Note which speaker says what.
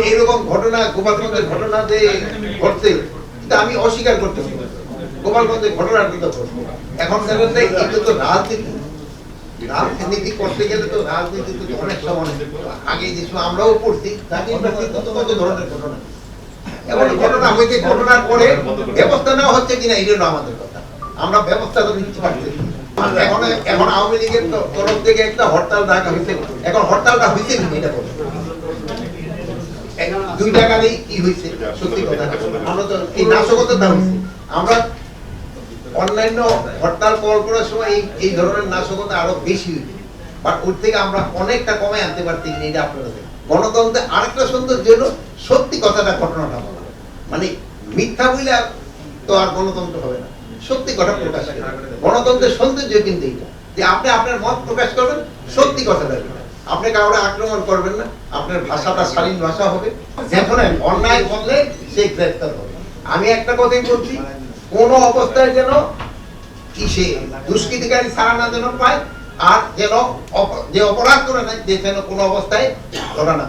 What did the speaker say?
Speaker 1: এইরকম ঘটনা গোপালগঞ্জের ঘটনা যে ঘটছে এটা আমি অস্বীকার করতে পারি। গোপালগঞ্জের ঘটনার কথা ঘটছে এখন দেখেন যে এটা তো রাজনীতি করতে গেলে তো রাজনীতি তো অনেক সময় আগে যে সময় আমরাও পড়ছি কত ধরনের ঘটনা এমন ঘটনা হয়েছে ঘটনার পরে ব্যবস্থা নেওয়া হচ্ছে কিনা এটা হলো আমাদের কথা। আমরা ব্যবস্থা তো নিতে পারছি এখন আওয়ামী লীগের তরফ থেকে একটা হরতাল ডাকা হয়েছে। এখন হরতালটা হয়েছে কিনা এটা বলুন। 2 টাকারই কি হয়েছে সত্যি কথা আমরা তো এই নাশকতা হয়েছে। আমরা অনলাইন হরতাল কল করার সময় এই ধরনের নাশকতা আরো বেশি হয়েছে বাট ওর থেকে আমরা অনেকটা কমে আনতে পারছি কিনা এটা আপনারা গণতন্ত্রের আরেকটা সৌন্দর্য হলো সত্যি কথাটা ঘটনাটা বলা মানে মিথ্যা বলে তো আর গণতন্ত্র হবে না সত্যি কথা প্রকাশ করে গণতন্ত্রের সৌন্দর্য কিন্তু এইটা যে আপনি আপনার মত প্রকাশ করবেন সত্যি কথাটা আপনি কাউকে আক্রমণ করবেন না আপনার ভাষাটা শালীন ভাষা হবে যখন অন্যায় বললে সে গ্রেফতার হবে। আমি একটা কথাই বলছি কোন অবস্থায় যেন কি সে দুষ্কৃতিকারী ছাড়া না যেন পায় আর যেন যে অপরাধ করে না যে যেন কোনো অবস্থায় ধরা না